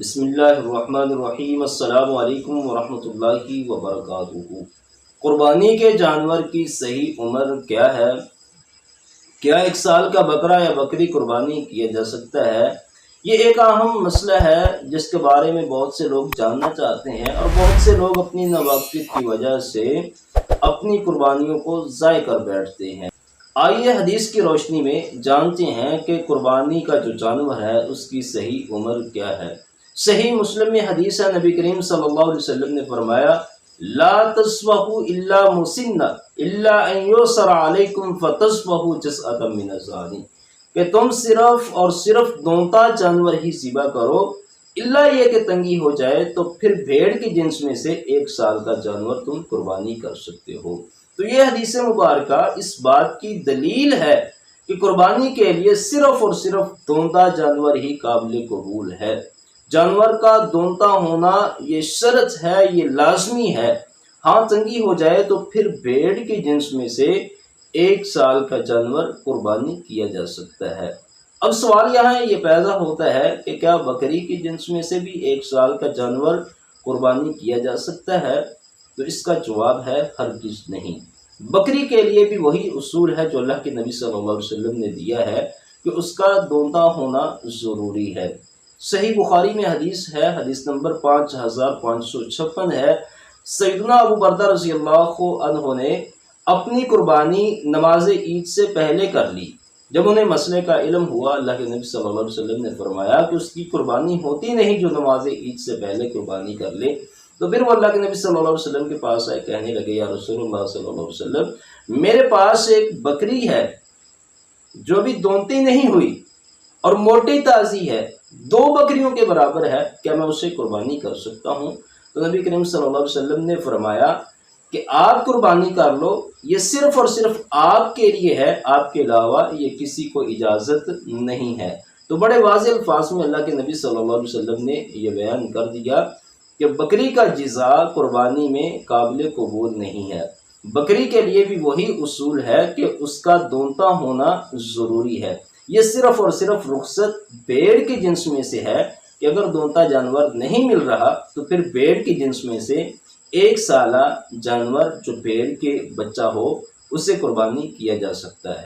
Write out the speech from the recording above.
بسم اللہ الرحمن الرحیم۔ السلام علیکم ورحمۃ اللہ وبرکاتہ۔ قربانی کے جانور کی صحیح عمر کیا ہے؟ کیا 1 سال کا بکرا یا بکری قربانی کیا جا سکتا ہے؟ یہ ایک اہم مسئلہ ہے جس کے بارے میں بہت سے لوگ جاننا چاہتے ہیں، اور بہت سے لوگ اپنی ناواقفیت کی وجہ سے اپنی قربانیوں کو ضائع کر بیٹھتے ہیں۔ آئیے حدیث کی روشنی میں جانتے ہیں کہ قربانی کا جو جانور ہے اس کی صحیح عمر کیا ہے۔ صحیح مسلم میں حدیث ہے، نبی کریم صلی اللہ علیہ وسلم نے فرمایا، لا تصبحوا الا مسنہ الا ان یسر علیکم فتصبحوا جزءا من الزانی، کہ تم صرف اور صرف دونتا جانور ہی ذبح کرو، اللہ یہ کہ تنگی ہو جائے تو پھر بھیڑ کی جنس میں سے 1 سال کا جانور تم قربانی کر سکتے ہو۔ تو یہ حدیث مبارکہ اس بات کی دلیل ہے کہ قربانی کے لیے صرف اور صرف دونتا جانور ہی قابل قبول ہے۔ جانور کا دونتا ہونا یہ شرط ہے، یہ لازمی ہے۔ ہاں تنگی ہو جائے تو پھر بھیڑ کی جنس میں سے 1 سال کا جانور قربانی کیا جا سکتا ہے۔ اب سوال یہاں یہ پیدا ہوتا ہے کہ کیا بکری کی جنس میں سے بھی 1 سال کا جانور قربانی کیا جا سکتا ہے؟ تو اس کا جواب ہے ہرگز نہیں۔ بکری کے لیے بھی وہی اصول ہے جو اللہ کے نبی صلی اللہ علیہ وسلم نے دیا ہے کہ اس کا دونتا ہونا ضروری ہے۔ صحیح بخاری میں حدیث ہے، حدیث نمبر 5556 ہے، سیدنا ابو بردہ رضی اللہ عنہ نے اپنی قربانی نماز عید سے پہلے کر لی۔ جب انہیں مسئلے کا علم ہوا، اللہ کے نبی صلی اللہ علیہ وسلم نے فرمایا کہ اس کی قربانی ہوتی نہیں جو نماز عید سے پہلے قربانی کر لے۔ تو پھر وہ اللہ کے نبی صلی اللہ علیہ وسلم کے پاس آئے، کہنے لگے، یا رسول اللہ صلی اللہ علیہ وسلم، میرے پاس ایک بکری ہے جو بھی دونتی نہیں ہوئی اور موٹی تازی ہے، 2 بکریوں کے برابر ہے، کیا میں اسے قربانی کر سکتا ہوں؟ تو نبی کریم صلی اللہ علیہ وسلم نے فرمایا کہ آپ قربانی کر لو، یہ صرف اور صرف آپ کے لیے ہے، آپ کے علاوہ یہ کسی کو اجازت نہیں ہے۔ تو بڑے واضح الفاظ میں اللہ کے نبی صلی اللہ علیہ وسلم نے یہ بیان کر دیا کہ بکری کا جزا قربانی میں قابل قبول نہیں ہے۔ بکری کے لیے بھی وہی اصول ہے کہ اس کا دونتا ہونا ضروری ہے۔ یہ صرف اور صرف رخصت بھیڑ کی جنس میں سے ہے کہ اگر دونتا جانور نہیں مل رہا تو پھر بھیڑ کی جنس میں سے 1 سالہ جانور جو بھیڑ کے بچہ ہو اسے قربانی کیا جا سکتا ہے۔